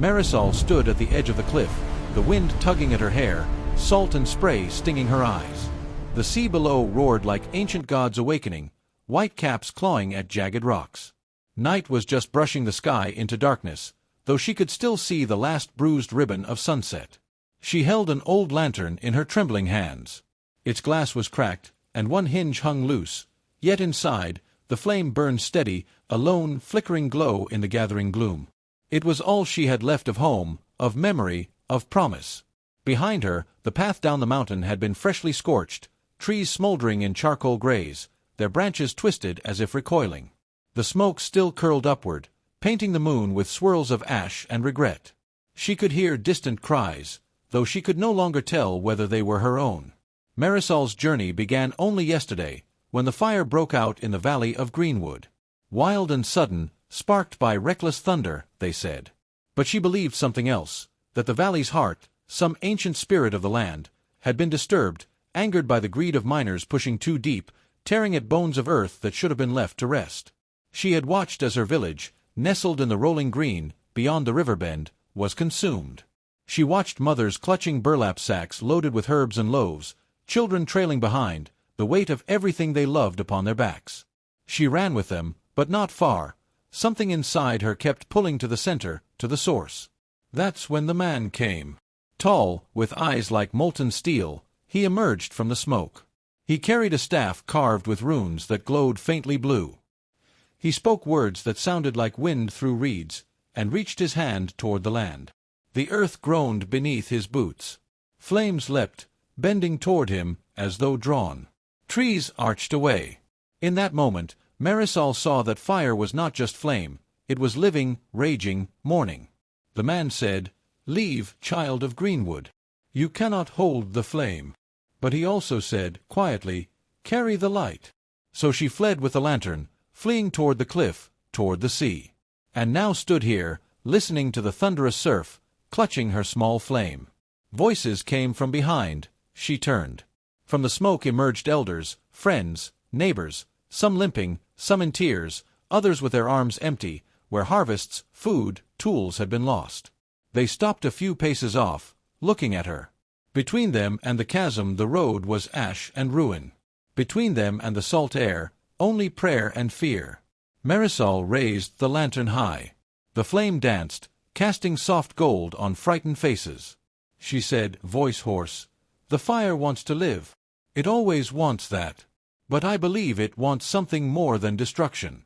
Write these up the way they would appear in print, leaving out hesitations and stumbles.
Marisol stood at the edge of the cliff, the wind tugging at her hair, salt and spray stinging her eyes. The sea below roared like ancient gods awakening, white caps clawing at jagged rocks. Night was just brushing the sky into darkness, though she could still see the last bruised ribbon of sunset. She held an old lantern in her trembling hands. Its glass was cracked, and one hinge hung loose, yet inside, the flame burned steady, a lone, flickering glow in the gathering gloom. It was all she had left of home, of memory, of promise. Behind her, the path down the mountain had been freshly scorched, trees smoldering in charcoal grays, their branches twisted as if recoiling. The smoke still curled upward, painting the moon with swirls of ash and regret. She could hear distant cries, though she could no longer tell whether they were her own. Marisol's journey began only yesterday, when the fire broke out in the valley of Greenwood. Wild and sudden, sparked by reckless thunder, they said. But she believed something else, that the valley's heart, some ancient spirit of the land, had been disturbed, angered by the greed of miners pushing too deep, tearing at bones of earth that should have been left to rest. She had watched as her village, nestled in the rolling green, beyond the river bend, was consumed. She watched mothers clutching burlap sacks loaded with herbs and loaves, children trailing behind, the weight of everything they loved upon their backs. She ran with them, but not far. Something inside her kept pulling to the center, to the source. That's when the man came. Tall, with eyes like molten steel, he emerged from the smoke. He carried a staff carved with runes that glowed faintly blue. He spoke words that sounded like wind through reeds, and reached his hand toward the land. The earth groaned beneath his boots. Flames leapt, bending toward him, as though drawn. Trees arched away. In that moment, Marisol saw that fire was not just flame, it was living, raging, mourning. The man said, "Leave, child of Greenwood. You cannot hold the flame." But he also said, quietly, "Carry the light." So she fled with the lantern, fleeing toward the cliff, toward the sea. And now stood here, listening to the thunderous surf, clutching her small flame. Voices came from behind. She turned. From the smoke emerged elders, friends, neighbors, some limping, some in tears, others with their arms empty, where harvests, food, tools had been lost. They stopped a few paces off, looking at her. Between them and the chasm the road was ash and ruin. Between them and the salt air, only prayer and fear. Marisol raised the lantern high. The flame danced, casting soft gold on frightened faces. She said, voice hoarse, "The fire wants to live. It always wants that. But I believe it wants something more than destruction."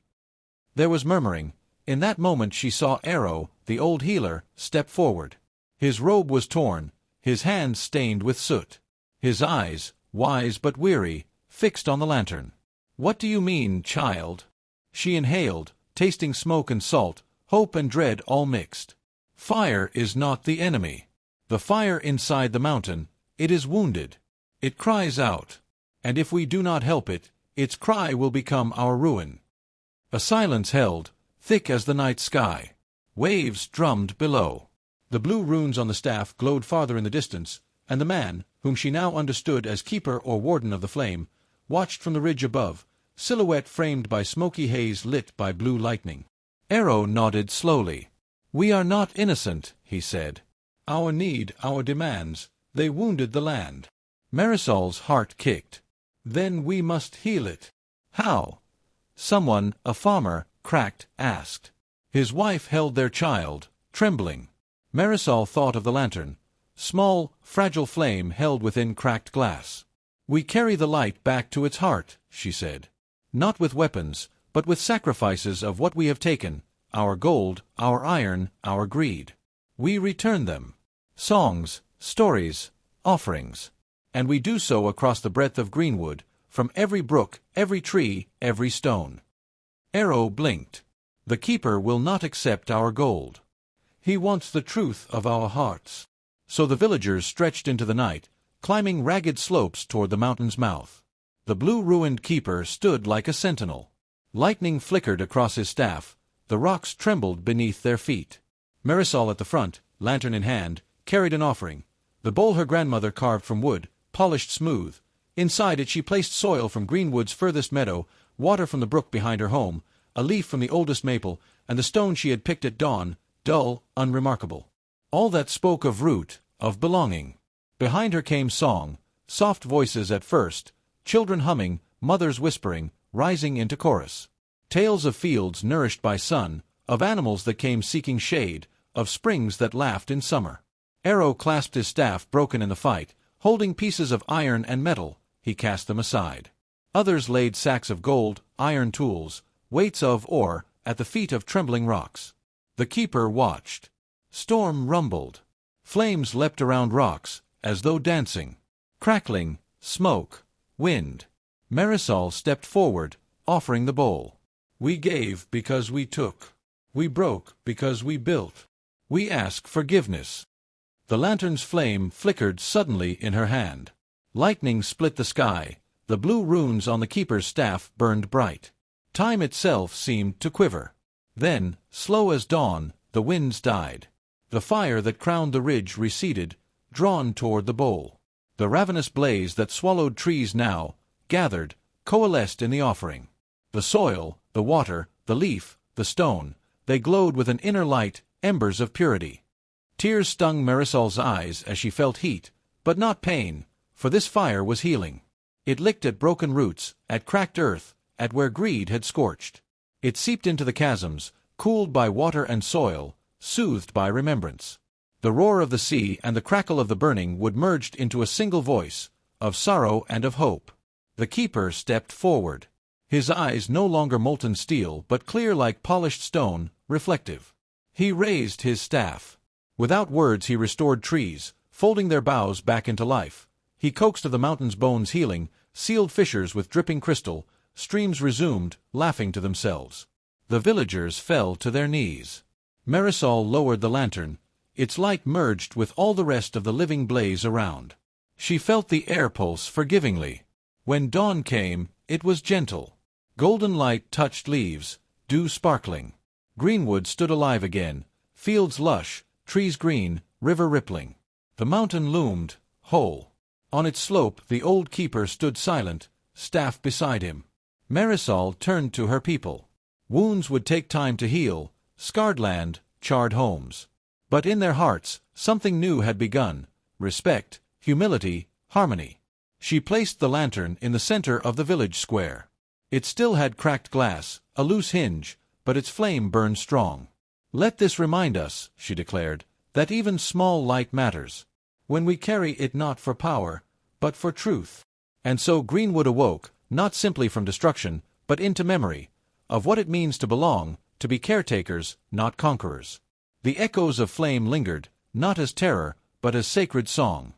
There was murmuring. In that moment she saw Arrow, the old healer, step forward. His robe was torn, his hands stained with soot. His eyes, wise but weary, fixed on the lantern. "What do you mean, child?" She inhaled, tasting smoke and salt, hope and dread all mixed. "Fire is not the enemy. The fire inside the mountain, it is wounded. It cries out. And if we do not help it, its cry will become our ruin." A silence held, thick as the night sky. Waves drummed below. The blue runes on the staff glowed farther in the distance, and the man, whom she now understood as keeper or warden of the flame, watched from the ridge above, silhouette framed by smoky haze lit by blue lightning. Arrow nodded slowly. "We are not innocent," he said. "Our need, our demands, they wounded the land." Marisol's heart kicked. "Then we must heal it." "How?" Someone, a farmer, cracked, asked. His wife held their child, trembling. Marisol thought of the lantern. Small, fragile flame held within cracked glass. "We carry the light back to its heart," she said. "Not with weapons, but with sacrifices of what we have taken, our gold, our iron, our greed. We return them. Songs, stories, offerings. And we do so across the breadth of Greenwood, from every brook, every tree, every stone." Arrow blinked. "The keeper will not accept our gold. He wants the truth of our hearts." So the villagers stretched into the night, climbing ragged slopes toward the mountain's mouth. The blue-ruined keeper stood like a sentinel. Lightning flickered across his staff, the rocks trembled beneath their feet. Marisol at the front, lantern in hand, carried an offering. The bowl her grandmother carved from wood, polished smooth. Inside it she placed soil from Greenwood's furthest meadow, water from the brook behind her home, a leaf from the oldest maple, and the stone she had picked at dawn, dull, unremarkable. All that spoke of root, of belonging. Behind her came song, soft voices at first, children humming, mothers whispering, rising into chorus. Tales of fields nourished by sun, of animals that came seeking shade, of springs that laughed in summer. Arrow clasped his staff broken in the fight, holding pieces of iron and metal, he cast them aside. Others laid sacks of gold, iron tools, weights of ore, at the feet of trembling rocks. The keeper watched. Storm rumbled. Flames leapt around rocks, as though dancing. Crackling, smoke, wind. Marisol stepped forward, offering the bowl. We gave because we took. We broke because we built. We ask forgiveness. The lantern's flame flickered suddenly in her hand. Lightning split the sky. The blue runes on the keeper's staff burned bright. Time itself seemed to quiver. Then, slow as dawn, the winds died. The fire that crowned the ridge receded, drawn toward the bowl. The ravenous blaze that swallowed trees now, gathered, coalesced in the offering. The soil, the water, the leaf, the stone, they glowed with an inner light, embers of purity. Tears stung Marisol's eyes as she felt heat, but not pain, for this fire was healing. It licked at broken roots, at cracked earth, at where greed had scorched. It seeped into the chasms, cooled by water and soil, soothed by remembrance. The roar of the sea and the crackle of the burning wood merged into a single voice, of sorrow and of hope. The keeper stepped forward. His eyes no longer molten steel but clear like polished stone, reflective. He raised his staff. Without words he restored trees, folding their boughs back into life. He coaxed of the mountain's bones healing, sealed fissures with dripping crystal, streams resumed, laughing to themselves. The villagers fell to their knees. Marisol lowered the lantern. Its light merged with all the rest of the living blaze around. She felt the air pulse forgivingly. When dawn came, it was gentle. Golden light touched leaves, dew sparkling. Greenwood stood alive again, fields lush, trees green, river rippling. The mountain loomed, whole. On its slope the old keeper stood silent, staff beside him. Marisol turned to her people. Wounds would take time to heal, scarred land, charred homes. But in their hearts, something new had begun, respect, humility, harmony. She placed the lantern in the center of the village square. It still had cracked glass, a loose hinge, but its flame burned strong. "Let this remind us," she declared, "that even small light matters, when we carry it not for power, but for truth." And so Greenwood awoke, not simply from destruction, but into memory, of what it means to belong, to be caretakers, not conquerors. The echoes of flame lingered, not as terror, but as sacred song.